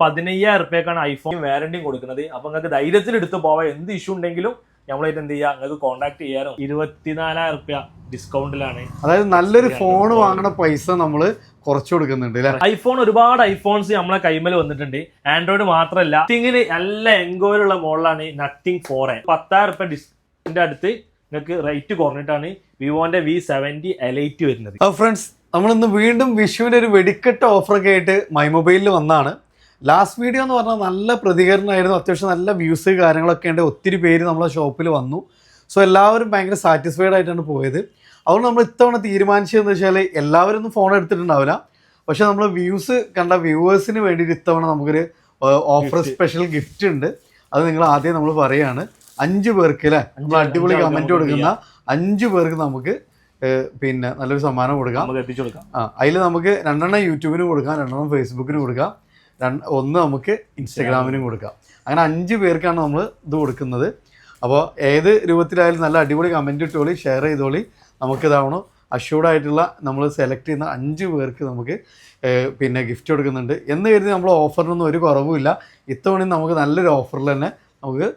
15,000 റുപ്യക്കാണ് iPhone വാറന്റിയും കൊടുക്കുന്നത്. അപ്പൊ നിങ്ങൾക്ക് ധൈര്യത്തിൽ എടുത്ത് പോവാം. എന്ത് ഇഷ്യൂ ഉണ്ടെങ്കിലും നമ്മളായിട്ട് എന്ത് ചെയ്യുക, നിങ്ങൾക്ക് കോൺടാക്ട് ചെയ്യാനോ. 24,000 റുപ്യ ഡിസ്കൗണ്ടിലാണ്. അതായത് നല്ലൊരു ഫോൺ വാങ്ങണ പൈസ നമ്മള് കുറച്ചു കൊടുക്കുന്നുണ്ട് അല്ലെ. ഐഫോൺ ഒരുപാട് ഐഫോൺസ് നമ്മളെ കൈമേൽ വന്നിട്ടുണ്ട്. ആൻഡ്രോയിഡ് മാത്രമല്ല, നത്തിങ്ങിന് നല്ല എൻക്വയറിയുള്ള മോഡലാണ് നത്തിങ് 4A. 10,000 റുപ്യ ഡിസ്കൗണ്ടിന്റെ അടുത്ത് നിങ്ങൾക്ക് റേറ്റ് കുറഞ്ഞിട്ടാണ് വിവോന്റെ V70 Lite വരുന്നത്. ഫ്രണ്ട്സ്, നമ്മളിന്ന് വീണ്ടും വിഷുവിന്റെ ഒരു വെടിക്കെട്ട് ഓഫറൊക്കെ ആയിട്ട് മൈ മൊബൈലിൽ വന്നാണ്. ലാസ്റ്റ് വീഡിയോ എന്ന് പറഞ്ഞാൽ നല്ല പ്രതികരണമായിരുന്നു, അത്യാവശ്യം നല്ല വ്യൂസ് കാര്യങ്ങളൊക്കെ ഉണ്ട്, ഒത്തിരി പേര് നമ്മളെ ഷോപ്പിൽ വന്നു. സോ എല്ലാവരും ഭയങ്കര സാറ്റിസ്ഫൈഡ് ആയിട്ടാണ് പോയത്. അതുകൊണ്ട് നമ്മൾ ഇത്തവണ തീരുമാനിച്ചതെന്ന് വെച്ചാൽ എല്ലാവരും ഒന്നും ഫോൺ എടുത്തിട്ടുണ്ടാവില്ല, പക്ഷെ നമ്മൾ വ്യൂസ് കണ്ട വ്യൂവേഴ്സിന് വേണ്ടിയിട്ട് ഇത്തവണ നമുക്കൊരു ഓഫർ സ്പെഷ്യൽ ഗിഫ്റ്റ് ഉണ്ട്. അത് നിങ്ങൾ ആദ്യം നമ്മൾ പറയുകയാണ്. 5 പേർക്ക് അല്ലേ, നമ്മൾ അടിപൊളി കമൻറ്റ് കൊടുക്കുന്ന 5 പേർക്ക് നമുക്ക് പിന്നെ നല്ലൊരു സമ്മാനം കൊടുക്കാം. അതിൽ നമുക്ക് 2 യൂട്യൂബിന് കൊടുക്കാം, 2 ഫേസ്ബുക്കിന് കൊടുക്കാം, 1 നമുക്ക് ഇൻസ്റ്റഗ്രാമിനും കൊടുക്കാം. അങ്ങനെ 5 പേർക്കാണ് നമ്മൾ ഇത് കൊടുക്കുന്നത്. അപ്പോൾ ഏത് രൂപത്തിലായാലും നല്ല അടിപൊളി കമൻറ്റ് ഇട്ടോളി, ഷെയർ ചെയ്തോളി. നമുക്കിതാവണം അഷ്യൂർഡ് ആയിട്ടുള്ള നമ്മൾ സെലക്ട് ചെയ്യുന്ന 5 പേർക്ക് നമുക്ക് പിന്നെ ഗിഫ്റ്റ് കൊടുക്കുന്നുണ്ട് എന്ന് കരുതി നമ്മൾ ഓഫറിനൊന്നും ഒരു കുറവുമില്ല. ഇത്തവണ നമുക്ക് നല്ലൊരു ഓഫറിൽ തന്നെ നമുക്ക്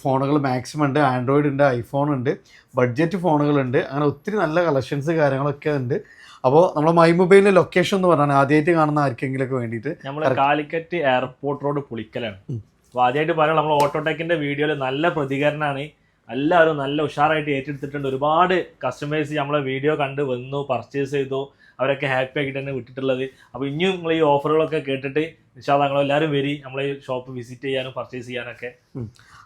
ഫോണുകൾ മാക്സിമം ഉണ്ട്. ആൻഡ്രോയിഡ് ഉണ്ട്, ഐഫോൺ ഉണ്ട്, ബഡ്ജറ്റ് ഫോണുകളുണ്ട്, അങ്ങനെ ഒത്തിരി നല്ല കളക്ഷൻസ് കാര്യങ്ങളൊക്കെ ഉണ്ട്. അപ്പോൾ നമ്മുടെ മൈ മൊബൈലിൻ്റെ ലൊക്കേഷൻ എന്ന് പറഞ്ഞാൽ ആദ്യമായിട്ട് കാണുന്ന ആർക്കെങ്കിലൊക്കെ വേണ്ടിയിട്ട് നമ്മൾ കാലിക്കറ്റ് എയർപോർട്ട് റോഡ് പുളിക്കലാണ്. അപ്പോൾ ആദ്യമായിട്ട് പറയാം, നമ്മൾ ഓട്ടോടെക്കിൻ്റെ വീഡിയോയിൽ നല്ല പ്രതികരണമാണ്. എല്ലാവരും നല്ല ഉഷാറായിട്ട് ഏറ്റെടുത്തിട്ടുണ്ട്. ഒരുപാട് കസ്റ്റമേഴ്സ് നമ്മളെ വീഡിയോ കണ്ട് വന്നു, പർച്ചേസ് ചെയ്തു, അവരൊക്കെ ഹാപ്പി ആക്കിയിട്ട് തന്നെ വിട്ടിട്ടുള്ളത്. അപ്പോൾ ഇനിയും നിങ്ങൾ ഈ ഓഫറുകളൊക്കെ കേട്ടിട്ട് നിങ്ങളെല്ലാവരും എല്ലാവരും വരി നമ്മളെ ഈ ഷോപ്പ് വിസിറ്റ് ചെയ്യാനും പർച്ചേസ് ചെയ്യാനൊക്കെ.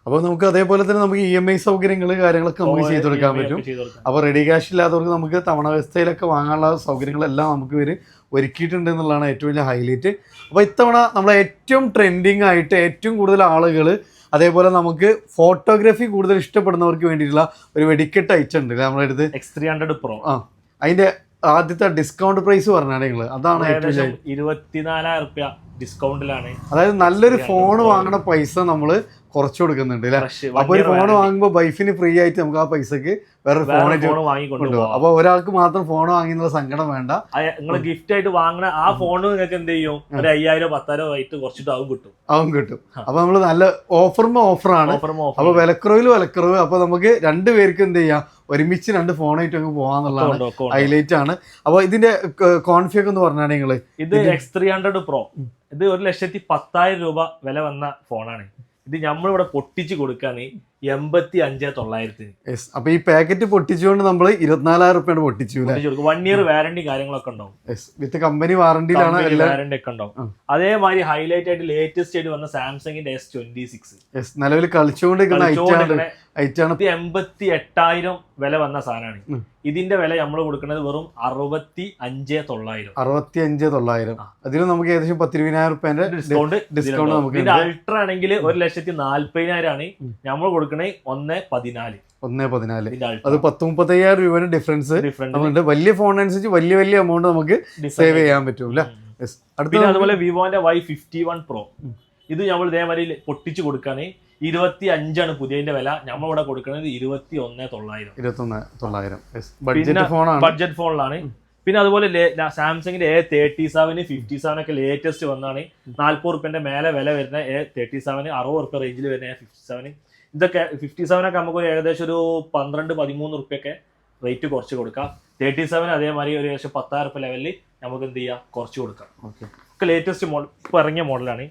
അപ്പോൾ നമുക്ക് അതേപോലെ തന്നെ നമുക്ക് EMI സൗകര്യങ്ങൾ കാര്യങ്ങളൊക്കെ നമുക്ക് ചെയ്ത് കൊടുക്കാൻ പറ്റും. അപ്പോൾ റെഡി ക്യാഷ് ഇല്ലാത്തവർക്ക് നമുക്ക് തവണ വ്യവസ്ഥയിലൊക്കെ വാങ്ങാനുള്ള സൗകര്യങ്ങളെല്ലാം നമുക്ക് ഇവർ ഒരുക്കിയിട്ടുണ്ട് എന്നുള്ളതാണ് ഏറ്റവും വലിയ ഹൈലൈറ്റ്. അപ്പോൾ ഇത്തവണ നമ്മളെ ഏറ്റവും ട്രെൻഡിങ് ആയിട്ട് ഏറ്റവും കൂടുതൽ ആളുകൾ, അതേപോലെ നമുക്ക് ഫോട്ടോഗ്രാഫി കൂടുതൽ ഇഷ്ടപ്പെടുന്നവർക്ക് വേണ്ടിയിട്ടുള്ള ഒരു വെടിക്കെട്ട് അയച്ചിട്ടുണ്ട് നമ്മുടെ അടുത്ത് X300 Pro. അതിൻ്റെ ആദ്യത്തെ ഡിസ്കൗണ്ട് പ്രൈസ് പറഞ്ഞാൽ നിങ്ങൾ അതാണ് 24,000 റുപ്യ ഡിസ്കൗണ്ടിലാണ്. അതായത് നല്ലൊരു ഫോൺ വാങ്ങണ പൈസ നമ്മൾ കുറച്ചു കൊടുക്കുന്നുണ്ട് അല്ലേ. അപ്പൊ ഒരു ഫോൺ വാങ്ങുമ്പോൾ വൈഫിന് ഫ്രീ ആയിട്ട് നമുക്ക് ആ പൈസക്ക് വേറെ ഫോൺ വാങ്ങിക്കൊണ്ടുപോകാം. അപ്പൊ ഒരാൾക്ക് മാത്രം ഫോൺ വാങ്ങിയുള്ള സങ്കടം വേണ്ട. നിങ്ങൾ ഗിഫ്റ്റ് ആയിട്ട് വാങ്ങണ ആ ഫോൺ നിങ്ങൾക്ക് എന്ത് ചെയ്യും, ഒരു 5,000 10,000 ആയിട്ട് കുറച്ചിട്ട് ആവും കിട്ടും. അപ്പൊ നമ്മള് നല്ല ഓഫറാണ്. അപ്പൊ വിലക്കുറവ്. അപ്പൊ നമുക്ക് 2 പേർക്ക് എന്ത് ചെയ്യാം, ഒരുമിച്ച് 2 ഫോണായിട്ട് അങ്ങ് പോകാന്നുള്ളതാണ് ഹൈലൈറ്റ് ആണ്. അപ്പൊ ഇതിന്റെ കോൺഫിഗ് എന്ന് പറഞ്ഞാൽ നിങ്ങള് ഇത് X300 Pro, ഇത് 1,10,000 രൂപ വില വന്ന ഫോണാണ്. ഇത് നമ്മളിവിടെ പൊട്ടിച്ച് കൊടുക്കാണ് 85,900. അപ്പൊ ഈ പാക്കറ്റ് പൊട്ടിച്ചുകൊണ്ട് നമ്മൾ 24,000 റുപ്യാണ് പൊട്ടിച്ചു. 1 ഇയർ വാറന്റി കാര്യങ്ങളൊക്കെ ഉണ്ടാവും, വിത്ത് കമ്പനി വാറന്റിയിലാണ് വാറന്റി ഒക്കെ ഉണ്ടാവും. അതേമാതിരി ഹൈലൈറ്റ് ആയിട്ട് ലേറ്റസ്റ്റ് ആയിട്ട് വന്ന സാംസങ്ങിന്റെ S26 നിലവിൽ കളിച്ചുകൊണ്ടിരിക്കുന്ന 88,000 വില വന്ന സാധനമാണ്. ഇതിന്റെ വില നമ്മൾ കൊടുക്കുന്നത് വെറും 65,900. 65,900. അതിന് നമുക്ക് ഏകദേശം 10,20,000 റുപ്യന്റെ ഡിസ്കൗണ്ട് നമുക്ക്. ഇത് അൾട്ര ആണെങ്കിൽ 1,40,000 ആണ് നമ്മൾ കൊടുക്കുന്നത് 1,14,000. അത് 10,35,000 രൂപയുടെ ഡിഫറൻസ് ഉണ്ട്. വലിയ ഫോണിനനുസരിച്ച് വലിയ എമൗണ്ട് നമുക്ക് സേവ് ചെയ്യാൻ പറ്റും. പിന്നെ അതുപോലെ വിവോന്റെ Y51 Pro, ഇത് നമ്മൾ ഇതേമാതിരി പൊട്ടിച്ച് കൊടുക്കാണ് 25,000 പുതിയതിന്റെ വില. നമ്മളിവിടെ കൊടുക്കുന്നത് 21,900. ബഡ്ജറ്റ് ഫോണിലാണ്. പിന്നെ അതുപോലെ സാംസങ്ങിന്റെ A37 57 ഒക്കെ ലേറ്റസ്റ്റ് വന്നാണ്. 40 റുപ്യന്റെ മേലെ വില വരുന്ന A37, 60 റുപ്യ റേഞ്ചിൽ വരുന്ന A57. ഇതൊക്കെ 57 ഒക്കെ നമുക്ക് ഏകദേശം ഒരു 12-13 റുപ്യൊക്കെ റേറ്റ് കുറച്ച് കൊടുക്കാം. 37 അതേമാതിരി ഒരു ഏകദേശം 10,000 റുപ്യ ലെവലിൽ നമുക്ക് എന്ത് ചെയ്യാം, കുറച്ച് കൊടുക്കാം. ഒക്കെ ലേറ്റസ്റ്റ് മോഡൽ, ഇപ്പോൾ ഇറങ്ങിയ മോഡലാണ്.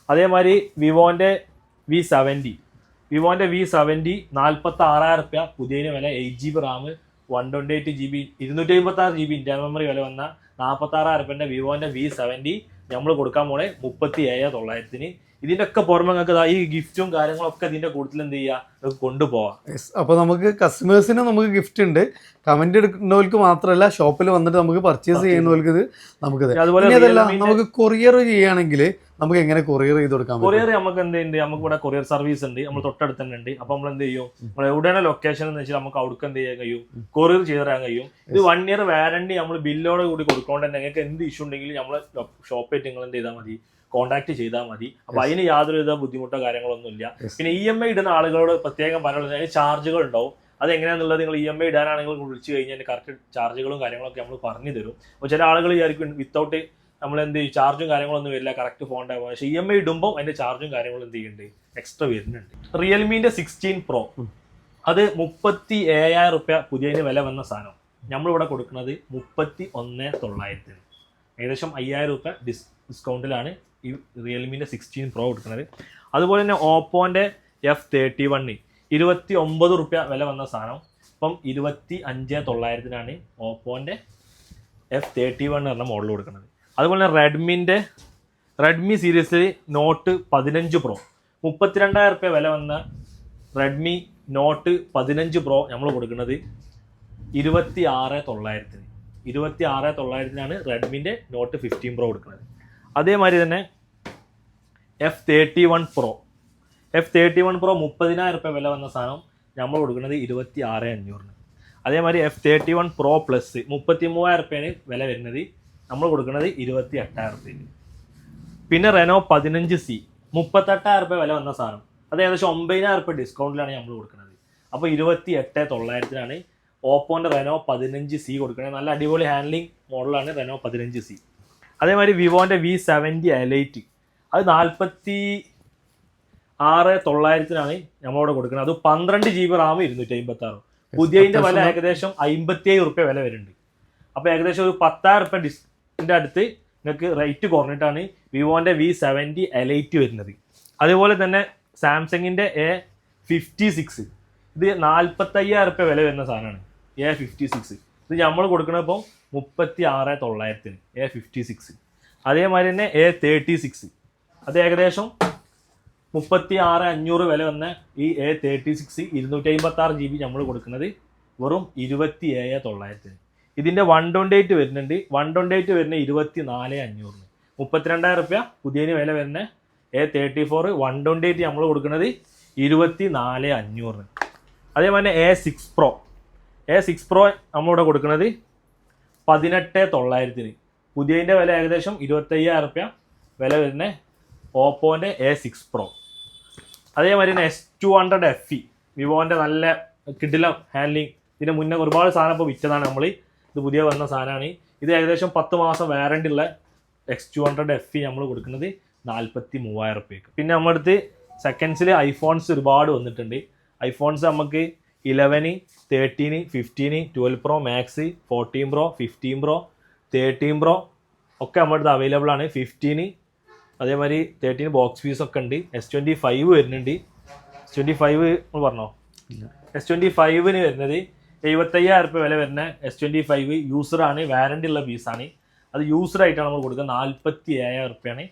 അതേമാതിരി വിവോന്റെ V70 46,000 റുപ്യ പുതിയതിന് വില. 8GB Ram, 128GB, 256GB internal memory വില വന്ന 46,000 റുപ്യന്റെ വിവോന്റെ V70 നമ്മൾ കൊടുക്കാൻ പോണേ 37,900. ഇതിന്റെ ഒക്കെ പുറമെ നിങ്ങൾക്ക് ഈ ഗിഫ്റ്റും കാര്യങ്ങളൊക്കെ ഇതിന്റെ കൂടുതൽ എന്ത് ചെയ്യുക, കൊണ്ടുപോവാം. അപ്പൊ നമുക്ക് കസ്റ്റമേഴ്സിന് നമുക്ക് ഗിഫ്റ്റ് ഉണ്ട്. കമന്റ് എടുക്കുന്നവർക്ക് മാത്രമല്ല, ഷോപ്പിൽ വന്നിട്ട് നമുക്ക് പർച്ചേസ് ചെയ്യുന്നവർക്ക് ഇത് നമുക്ക്. അതുപോലെ നമുക്ക് കൊറിയർ ചെയ്യുകയാണെങ്കിൽ നമുക്ക് എങ്ങനെ കൊറിയർ ചെയ്ത് കൊടുക്കാം? കൊറിയർ നമുക്ക് എന്ത് ഉണ്ട്, നമുക്ക് ഇവിടെ കൊറിയർ സർവീസ് ഉണ്ട്, നമ്മൾ തൊട്ടടുത്ത് തന്നെ ഉണ്ട്. അപ്പൊ നമ്മൾ എന്ത് ചെയ്യും, നമ്മൾ എവിടെയാണ് ലൊക്കേഷൻ എന്ന് വെച്ചാൽ നമുക്ക് അവിടേക്ക് എന്ത് ചെയ്യാൻ കഴിയും, കൊറിയർ ചെയ്ത് തരാൻ കഴിയും. ഇത് 1 ഇയർ വാറന്റി നമ്മൾ ബില്ലോട് കൂടി കൊടുക്കുകൊണ്ട് തന്നെ നിങ്ങൾക്ക് എന്ത് ഇഷ്യൂ ഉണ്ടെങ്കിലും നമ്മൾ ഷോപ്പായിട്ട് നിങ്ങൾ എന്ത് ചെയ്താൽ മതി, കോൺടാക്ട് ചെയ്താൽ മതി. അപ്പൊ അതിന് യാതൊരുവിധ ബുദ്ധിമുട്ടോ കാര്യങ്ങളൊന്നും ഇല്ല. പിന്നെ EMI ഇടുന്ന ആളുകളോട് പ്രത്യേകം പറയാനുള്ളത്, അതിന് ചാർജുകൾ ഉണ്ടാവും. അതെങ്ങനെയാണെന്നുള്ളത് നിങ്ങൾ EMI ഇടാനാണെങ്കിൽ വിളിച്ചു കഴിഞ്ഞാൽ കറക്റ്റ് ചാർജുകളും കാര്യങ്ങളൊക്കെ നമ്മൾ പറഞ്ഞു തരും. അപ്പോൾ ചില ആളുകൾ വിചാരിക്കും വിത്തൗട്ട് നമ്മൾ എന്ത് ചെയ്യും, ചാർജും കാര്യങ്ങളൊന്നും വരില്ല, കറക്റ്റ് ഫോണിൻ്റെ ആകുമ്പോൾ. പക്ഷേ EMI ഇടുമ്പോൾ അതിൻ്റെ ചാർജും കാര്യങ്ങളും എന്ത് ചെയ്യുന്നുണ്ട്, എക്സ്ട്രാ വരുന്നുണ്ട്. റിയൽമീൻ്റെ 16 Pro അത് 37,000 റുപ്യ പുതിയതിന് വില വന്ന സാധനം നമ്മളിവിടെ കൊടുക്കുന്നത് 31,900. ഏകദേശം 5,000 റുപ്യ ഡിസ്കൗണ്ടിലാണ് ഈ റിയൽമീൻ്റെ 16 Pro കൊടുക്കുന്നത്. അതുപോലെ തന്നെ ഓപ്പോൻ്റെ F31 29 റുപ്യ വില വന്ന സാധനം ഇപ്പം 25,900 ഓപ്പോൻ്റെ F31 എന്ന മോഡൽ കൊടുക്കുന്നത്. അതുപോലെ തന്നെ റെഡ്മി സീരീസിൽ നോട്ട് 15 Pro 32,000 റുപ്യ വില വന്ന റെഡ്മി നോട്ട് 15 Pro നമ്മൾ കൊടുക്കുന്നത് 26,900. 26,900 റെഡ്മിൻ്റെ നോട്ട് 15 Pro കൊടുക്കുന്നത്. അതേമാതിരി തന്നെ F31 Pro 30,000 റുപ്യ വില വന്ന സാധനം നമ്മൾ കൊടുക്കുന്നത് 26,500. അതേമാതിരി F31 Pro Plus 33,000 റുപ്യാണ് വില വരുന്നത്, നമ്മൾ കൊടുക്കുന്നത് 28,000 റുപ്യക്ക്. പിന്നെ Reno 15C 38,000 റുപ്യ വില വന്ന സാധനം അത് ഏകദേശം 9,000 റുപ്യ ഡിസ്കൗണ്ടിലാണ് നമ്മൾ കൊടുക്കുന്നത്. അപ്പോൾ 28,900 ഓപ്പോൻ്റെ Reno 15C കൊടുക്കുന്നത്. നല്ല അടിപൊളി ഹാൻഡ്ലിംഗ് മോഡലാണ് Reno 15C. അതേമാതിരി വിവോൻ്റെ V70 Lite അത് 46,900 നമ്മളിവിടെ കൊടുക്കുന്നത്. അത് 12 GB റാം 256. പുതിയതിൻ്റെ വില ഏകദേശം 57 റുപ്യ വില വരുന്നുണ്ട്. അപ്പോൾ ഏകദേശം ഒരു 10,000 റുപ്യ ഡിസ്കൗണ്ടിൻ്റെ അടുത്ത് നിങ്ങൾക്ക് റേറ്റ് കുറഞ്ഞിട്ടാണ് വിവോൻ്റെ V70 Lite വരുന്നത്. അതേപോലെ തന്നെ സാംസങ്ങിൻ്റെ A56 ഇത് 45,000 റുപ്യ വില വരുന്ന സാധനമാണ് A56. ഇത് നമ്മൾ കൊടുക്കുന്നത് ഇപ്പോൾ 36,900 A56. അതേമാതിരി തന്നെ A36 അത് ഏകദേശം 36,500 വില വന്ന ഈ A36 256 GB നമ്മൾ കൊടുക്കുന്നത് വെറും 27,900. ഇതിൻ്റെ 128 വരുന്നുണ്ട്. 128 വരുന്ന 24,500. 32,000 റുപ്യ പുതിയതിന് വില വരുന്ന A34 128 നമ്മൾ കൊടുക്കുന്നത് 24,500. അതേപോലെ A6 Pro നമ്മളിവിടെ കൊടുക്കുന്നത് 18,900. പുതിയതിൻ്റെ വില ഏകദേശം 25,000 റുപ്യ വില വരുന്ന ഓപ്പോൻ്റെ A6 Pro. അതേമാതിരി തന്നെ S200 FE വിവോൻ്റെ നല്ല കിടിലം ഹാൻഡ്ലിംഗ്. ഇതിന് മുന്നേ ഒരുപാട് സാധനം ഇപ്പോൾ വിറ്റതാണ് നമ്മൾ, ഇത് പുതിയ വന്ന സാധനമാണ്. ഇത് ഏകദേശം 10 മാസം വാറണ്ടി ഉള്ള X200 FE നമ്മൾ കൊടുക്കുന്നത് 43,000 റുപ്യക്ക്. പിന്നെ നമ്മുടെ അടുത്ത് സെക്കൻഡ്സിൽ ഐഫോൺസ് ഒരുപാട് വന്നിട്ടുണ്ട്. ഐഫോൺസ് നമുക്ക് 11, 13, 15, 12 Pro Max, 14 Pro, 15 Pro, 13 Pro ഒക്കെ നമ്മുടെ അടുത്ത് അവൈലബിൾ ആണ്. 15 അതേമാതിരി 13 ബോക്സ് പീസ് ഒക്കെ ഉണ്ട്. S25 വരുന്നുണ്ട്. S25 പറഞ്ഞോ, S25ന് വരുന്നത് 75,000 റുപ്യ വില വരുന്ന S25 യൂസറാണ്, വാറണ്ടി ഉള്ള പീസാണ്. അത് യൂസറായിട്ടാണ് നമ്മൾ കൊടുക്കുക. 47,000 റുപ്യാണ്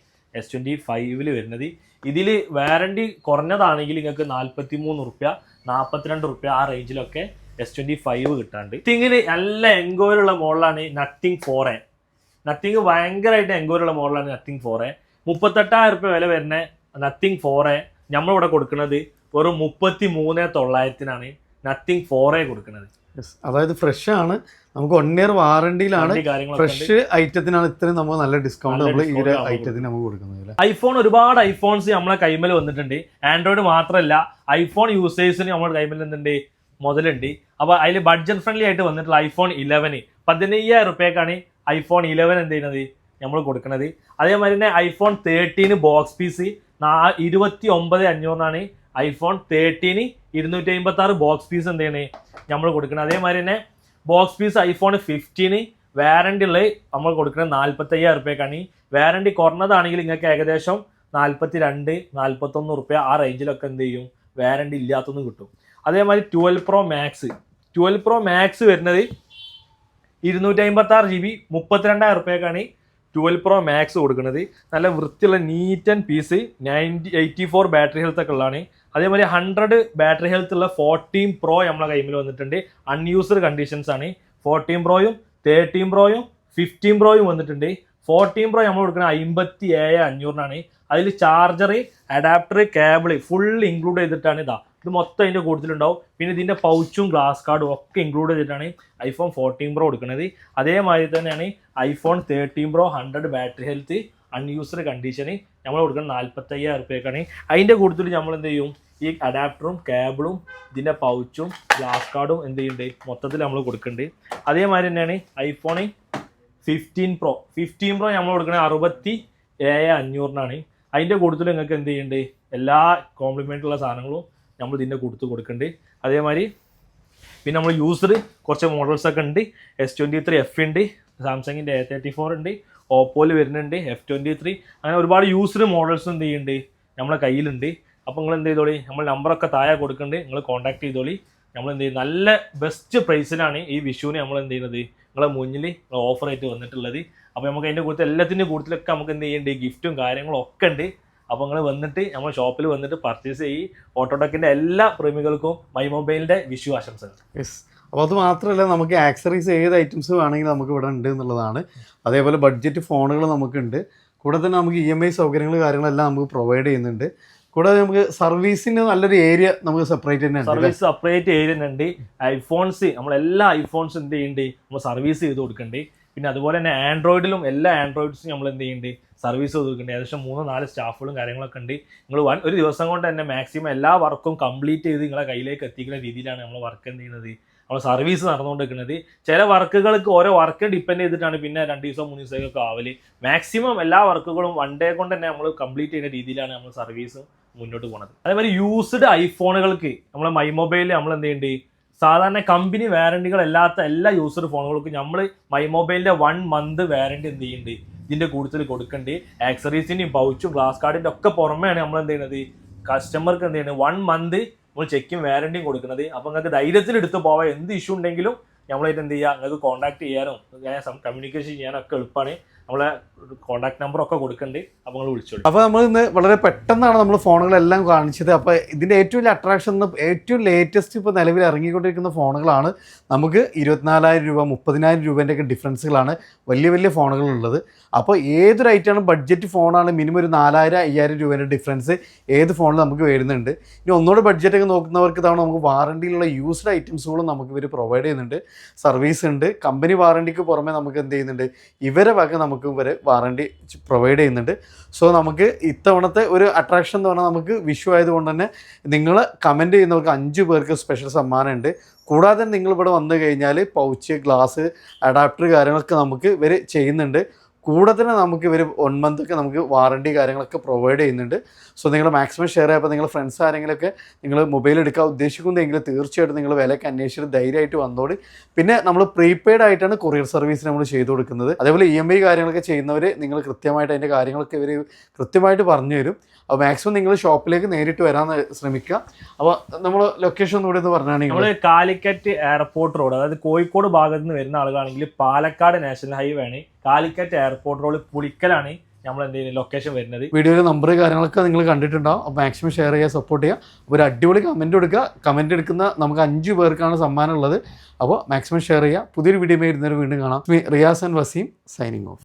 S25 വരുന്നത്. ഇതിൽ വാറണ്ടി കുറഞ്ഞതാണെങ്കിൽ നിങ്ങൾക്ക് 43 റുപ്യ 42 റുപ്യ ആ റേഞ്ചിലൊക്കെ S25 കിട്ടാണ്ട്. നത്തിങ്ങിന് നല്ല എൻക്വയറിയുള്ള മോഡലാണ് നത്തിങ് 4A. നത്തിങ് ഭയങ്കരമായിട്ട് എൻക്വയറിയുള്ള മോഡലാണ് നത്തിങ് 4A. 38,000 റുപ്യ വില വരുന്ന നത്തിങ് 4A നമ്മളിവിടെ കൊടുക്കുന്നത് വെറും 33,900 നത്തിങ് 4A കൊടുക്കുന്നത്. അതായത് ഫ്രഷ് ആണ്, നമുക്ക് 1 ഇയർ വാറണ്ടിയിലാണ്, ഫ്രഷ് ഐറ്റത്തിനാണ് ഇത്രയും നമ്മൾ നല്ല ഡിസ്കൗണ്ട് നമ്മൾ ഈ ഒരു ഐറ്റത്തിന് നമുക്ക് കൊടുക്കുന്നത്. ഐഫോൺ ഒരുപാട് ഐഫോൺസ് നമ്മളെ കൈമേൽ വന്നിട്ടുണ്ട്. ആൻഡ്രോയിഡ് മാത്രമല്ല ഐഫോൺ യൂസേഴ്സിന് നമ്മുടെ കൈമേൽ എന്തുണ്ട് മുതലുണ്ട്. അപ്പോൾ അതിൽ ബഡ്ജറ്റ് ഫ്രണ്ട്ലി ആയിട്ട് വന്നിട്ടുള്ള iPhone 11 15,000 റുപ്യക്കാണ് iPhone 11 എന്ത് ചെയ്യുന്നത് നമ്മൾ കൊടുക്കുന്നത്. അതേമാതിരി തന്നെ iPhone 13 box piece 29,500 iPhone 13 256 box piece എന്ത് ചെയ്യണേ നമ്മൾ കൊടുക്കുന്നത്. അതേമാതിരി തന്നെ ബോക്സ് പീസ് iPhone 15 വാറണ്ടി ഉള്ളത് നമ്മൾ കൊടുക്കുന്നത് 45,000 റുപ്യക്കാണ്. വാറണ്ടി കുറഞ്ഞതാണെങ്കിൽ നിങ്ങൾക്ക് ഏകദേശം 42-41 റുപ്യ ആ റേഞ്ചിലൊക്കെ എന്ത് ചെയ്യും വാറണ്ടി ഇല്ലാത്തൊന്നും കിട്ടും. അതേമാതിരി 12 Pro Max വരുന്നത് 256 GB 32,000 റുപ്യക്കാണ് 12 Pro Max കൊടുക്കുന്നത്. നല്ല വൃത്തിയുള്ള neat and piece 84 battery health ഒക്കെ ഉള്ളതാണ്. അതേമാതിരി 100 ബാറ്ററി ഹെൽത്ത് ഉള്ള 14 Pro നമ്മളെ കൈമിൽ വന്നിട്ടുണ്ട്. അൺയൂസ്ഡ് കണ്ടീഷൻസ് ആണ്. 14 Proയും 13 Proയും 15 Proയും വന്നിട്ടുണ്ട്. 14 Pro നമ്മൾ കൊടുക്കുന്നത് 57,500 അതിൽ charger, adapter, cable full include ചെയ്തിട്ടാണ് ഇത് മൊത്തം അതിൻ്റെ കൂടുതലുണ്ടാവും. പിന്നെ ഇതിൻ്റെ പൗച്ചും ഗ്ലാസ് കാർഡും ഒക്കെ ഇൻക്ലൂഡ് ചെയ്തിട്ടാണ് iPhone 14 Pro കൊടുക്കുന്നത്. അതേമാതിരി തന്നെയാണ് iPhone 13 Pro 100 battery health unused കണ്ടീഷന് നമ്മൾ കൊടുക്കുന്നത് 45,000 റുപ്യക്കാണ്. അതിൻ്റെ കൂടുതൽ നമ്മൾ എന്ത് ചെയ്യും ഈ അഡാപ്റ്ററും കേബിളും ഇതിൻ്റെ പൗച്ചും ഗ്ലാസ് കാർഡും എന്ത് ചെയ്യുന്നുണ്ട് മൊത്തത്തിൽ നമ്മൾ കൊടുക്കുന്നുണ്ട്. അതേമാതിരി തന്നെയാണ് iPhone 15 Pro നമ്മൾ കൊടുക്കണത് 67,500 അതിൻ്റെ കൂടുതൽ നിങ്ങൾക്ക് എന്ത് ചെയ്യുന്നുണ്ട്, എല്ലാ കോംപ്ലിമെൻ്റുള്ള സാധനങ്ങളും നമ്മൾ ഇതിൻ്റെ കൊടുക്കുന്നുണ്ട്. അതേമാതിരി പിന്നെ നമ്മൾ യൂസ്ഡ് കുറച്ച് മോഡൽസൊക്കെ ഉണ്ട്. S23F ഉണ്ട്, സാംസങ്ങിൻ്റെ A34 ഉണ്ട്, ഓപ്പോയിൽ വരുന്നുണ്ട് F23, അങ്ങനെ ഒരുപാട് യൂസ്ഡ് മോഡൽസ് എന്ത് ചെയ്യുന്നുണ്ട് നമ്മളെ കയ്യിലുണ്ട്. അപ്പോൾ നിങ്ങൾ എന്ത് ചെയ്തോളി, നമ്മൾ നമ്പറൊക്കെ താഴെ കൊടുക്കുന്നുണ്ട്, നിങ്ങൾ കോൺടാക്ട് ചെയ്തോളി. നമ്മൾ എന്ത് ചെയ്യും, നല്ല ബെസ്റ്റ് പ്രൈസിലാണ് ഈ വിഷുവിന് നമ്മൾ എന്ത് ചെയ്യുന്നത് നിങ്ങളെ മുന്നിൽ ഓഫർ ആയിട്ട് വന്നിട്ടുള്ളത്. അപ്പോൾ നമുക്ക് അതിൻ്റെ കൂടുതൽ എല്ലാത്തിൻ്റെ കൂടുതലൊക്കെ നമുക്ക് എന്ത് ചെയ്യുന്നുണ്ട്, ഗിഫ്റ്റും കാര്യങ്ങളും ഒക്കെ ഉണ്ട്. അപ്പോൾ നിങ്ങൾ വന്നിട്ട് നമ്മൾ ഷോപ്പിൽ വന്നിട്ട് പർച്ചേസ് ചെയ്യും. ഓട്ടോടെക്കിൻ്റെ എല്ലാ പ്രേമികൾക്കും മൈ മൊബൈലിൻ്റെ വിഷു ആശംസകൾ. യെസ്. അപ്പോൾ അത് മാത്രമല്ല, നമുക്ക് ആക്സറീസ് ഏത് ഐറ്റംസ് വേണമെങ്കിലും നമുക്ക് ഇവിടെ ഉണ്ട് എന്നുള്ളതാണ്. അതേപോലെ ബഡ്ജറ്റ് ഫോണുകൾ നമുക്കുണ്ട്. കൂടെ തന്നെ നമുക്ക് EMI സൗകര്യങ്ങൾ കാര്യങ്ങളെല്ലാം നമുക്ക് പ്രൊവൈഡ് ചെയ്യുന്നുണ്ട്. കൂടാതെ നമുക്ക് സർവീസിന് നല്ലൊരു ഏരിയ നമുക്ക് സെപ്പറേറ്റ് തന്നെ ഉണ്ട്. സർവീസ് സെപ്പറേറ്റ് ഏരിയ ഉണ്ട്. ഐഫോൺസ് നമ്മളെല്ലാ ഐഫോൺസ് എന്ത് ചെയ്യുന്നുണ്ട് നമ്മൾ സർവീസ് ചെയ്ത് കൊടുക്കുന്നുണ്ട്. പിന്നെ അതുപോലെ തന്നെ ആൻഡ്രോയിഡിലും എല്ലാ ആൻഡ്രോയിഡ്സും നമ്മൾ എന്ത് ചെയ്യുന്നുണ്ട് സർവീസ് ചെയ്ത് കൊടുക്കുന്നുണ്ട്. ഏകദേശം 3-4 സ്റ്റാഫുകളും കാര്യങ്ങളൊക്കെ ഉണ്ട്. നിങ്ങൾ ഒരു ദിവസം കൊണ്ട് തന്നെ മാക്സിമം എല്ലാ വർക്കും കംപ്ലീറ്റ് ചെയ്ത് നിങ്ങളെ കയ്യിലേക്ക് എത്തിക്കുന്ന രീതിയിലാണ് നമ്മൾ വർക്ക് എന്ത് ചെയ്യുന്നത്, നമ്മൾ സർവീസ് നടന്നുകൊണ്ടിരിക്കുന്നത്. ചില വർക്കുകൾക്ക് ഓരോ വർക്ക് ഡിപ്പെൻഡ് ചെയ്തിട്ടാണ് പിന്നെ 2 ദിവസം 3 ദിവസമൊക്കെ ആവല്. മാക്സിമം എല്ലാ വർക്കുകളും 1 ഡേ കൊണ്ട് തന്നെ നമ്മൾ കംപ്ലീറ്റ് ചെയ്യുന്ന രീതിയിലാണ് നമ്മൾ സർവീസ് മുന്നോട്ട് പോകുന്നത്. അതേമാതിരി യൂസ്ഡ് ഐഫോണുകൾക്ക് നമ്മളെ മൈ മൊബൈലിൽ നമ്മൾ എന്ത് ചെയ്യുന്നുണ്ട്, സാധാരണ കമ്പനി വാറണ്ടികളല്ലാത്ത എല്ലാ യൂസ്ഡ് ഫോണുകൾക്കും നമ്മൾ മൈ മൊബൈലിൻ്റെ 1 മന്ത് വാറണ്ടി എന്ത് ചെയ്യുന്നുണ്ട് ഇതിൻ്റെ കൂടുതൽ കൊടുക്കേണ്ടത്. ആക്സറീസിൻ്റെയും പൗച്ചും ഗ്ലാസ് കാർഡിൻ്റെ ഒക്കെ പുറമെയാണ് നമ്മൾ എന്ത് ചെയ്യുന്നത് കസ്റ്റമർക്ക് എന്ത് ചെയ്യുന്നത് 1 മന്ത് നമ്മൾ ചെക്കും വാറണ്ടിയും കൊടുക്കുന്നത്. അപ്പോൾ നിങ്ങൾക്ക് ധൈര്യത്തിൽ എടുത്ത് പോവാം. എന്ത് ഇഷ്യൂ ഉണ്ടെങ്കിലും നമ്മളായിട്ട് എന്ത് ചെയ്യുക, നിങ്ങൾക്ക് കോൺടാക്ട് ചെയ്യാനും കമ്മ്യൂണിക്കേഷൻ ചെയ്യാനും ഒക്കെ എളുപ്പമാണ്. നമ്മളെ കോൺടാക്ട് നമ്പറൊക്കെ കൊടുക്കുന്നുണ്ട്. അപ്പോൾ നിങ്ങൾ വിളിച്ചോളൂ. അപ്പോൾ നമ്മൾ ഇന്ന് വളരെ പെട്ടെന്നാണ് നമ്മൾ ഫോണുകളെല്ലാം കാണിച്ചത്. അപ്പോൾ ഇതിൻ്റെ ഏറ്റവും വലിയ അട്രാക്ഷൻ ഏറ്റവും ലേറ്റസ്റ്റ് ഇപ്പോൾ നിലവിൽ ഇറങ്ങിക്കൊണ്ടിരിക്കുന്ന ഫോണുകളാണ്. നമുക്ക് 24,000 രൂപ 30,000 രൂപേൻ്റെയൊക്കെ ഡിഫറൻസുകളാണ് വലിയ വലിയ ഫോണുകളുള്ളത്. അപ്പോൾ ഏതൊരു ഐറ്റമാണ് ബഡ്ജറ്റ് ഫോണാണ് മിനിമം ഒരു 4,000-5,000 രൂപേൻ്റെ ഡിഫറൻസ് ഏത് ഫോണിൽ നമുക്ക് വരുന്നുണ്ട്. ഇനി ഒന്നുകൂടെ ബഡ്ജറ്റൊക്കെ നോക്കുന്നവർക്ക് ഇതാണ് നമുക്ക് വാറണ്ടിയിലുള്ള യൂസ്ഡ് ഐറ്റംസുകളും നമുക്ക് ഇവർ പ്രൊവൈഡ് ചെയ്യുന്നുണ്ട്. സർവീസ് ഉണ്ട്. കമ്പനി വാറണ്ടിക്ക് പുറമെ നമുക്ക് എന്ത് ചെയ്യുന്നുണ്ട്, ഇവരെ വക നമുക്ക് ഇവരെ വാറണ്ടി പ്രൊവൈഡ് ചെയ്യുന്നുണ്ട്. സോ നമുക്ക് ഇത്തവണത്തെ ഒരു അട്രാക്ഷൻ എന്ന് പറഞ്ഞാൽ നമുക്ക് വിഷു ആയതുകൊണ്ട് തന്നെ നിങ്ങൾ കമൻറ്റ് ചെയ്യുന്നവർക്ക് 5 പേർക്ക് സ്പെഷ്യൽ സമ്മാനമുണ്ട്. കൂടാതെ നിങ്ങൾ ഇവിടെ വന്നു കഴിഞ്ഞാൽ പൗച്ച്, ഗ്ലാസ്, അഡാപ്റ്റർ കാര്യങ്ങളൊക്കെ നമുക്ക് ഇവർ ചെയ്യുന്നുണ്ട്. കൂടെ തന്നെ നമുക്ക് ഇവർ 1 മന്തൊക്കെ നമുക്ക് വാറണ്ടി കാര്യങ്ങളൊക്കെ പ്രൊവൈഡ് ചെയ്യുന്നുണ്ട്. സോ നിങ്ങൾ മാക്സിമം ഷെയർ ചെയ്യുമ്പോൾ നിങ്ങളുടെ ഫ്രണ്ട്സ് ആരെങ്കിലുമൊക്കെ നിങ്ങൾ മൊബൈൽ എടുക്കാൻ ഉദ്ദേശിക്കുന്നതെങ്കിൽ തീർച്ചയായിട്ടും നിങ്ങൾ വിലയ്ക്ക് അന്വേഷിച്ചിട്ട് ധൈര്യമായിട്ട് വന്നോളി. പിന്നെ നമ്മൾ പ്രീപെയ്ഡ് ആയിട്ടാണ് കൊറിയർ സർവീസ് നമ്മൾ ചെയ്തു കൊടുക്കുന്നത്. അതേപോലെ EMI കാര്യങ്ങളൊക്കെ ചെയ്യുന്നവർ നിങ്ങൾ കൃത്യമായിട്ട് അതിൻ്റെ കാര്യങ്ങളൊക്കെ ഇവർ കൃത്യമായിട്ട് പറഞ്ഞു തരും. അപ്പോൾ മാക്സിമം നിങ്ങൾ ഷോപ്പിലേക്ക് നേരിട്ട് വരാൻ ശ്രമിക്കുക. അപ്പോൾ നമ്മൾ ലൊക്കേഷൻ ഒന്നുകൂടെ എന്ന് പറഞ്ഞാണെങ്കിൽ നമ്മൾ കാലിക്കറ്റ് എയർപോർട്ട് റോഡ്, അതായത് കോഴിക്കോട് ഭാഗത്ത് നിന്ന് വരുന്ന ആളുകളാണെങ്കിൽ പാലക്കാട് നാഷണൽ ഹൈവേ ആണ്, കാലിക്കറ്റ് എയർപോർട്ട് റോഡ് പുളിക്കലാണ് നമ്മൾ എന്ത് ചെയ്യുന്നത് ലൊക്കേഷൻ വരുന്നത്. വീഡിയോയിലെ നമ്പർ കാര്യങ്ങളൊക്കെ നിങ്ങൾ കണ്ടിട്ടുണ്ടാവും. അപ്പോൾ മാക്സിമം ഷെയർ ചെയ്യുക, സപ്പോർട്ട് ചെയ്യുക. ഒരു അടിപൊളി കമൻറ്റ് കൊടുക്കുക. കമൻറ്റ് എടുക്കുന്ന നമുക്ക് 5 പേർക്കാണ് സമ്മാനം ഉള്ളത്. അപ്പോൾ മാക്സിമം ഷെയർ ചെയ്യുക. പുതിയൊരു വീഡിയോ വരുന്നവർ വീണ്ടും കാണാം. Riyas and Waseem signing of.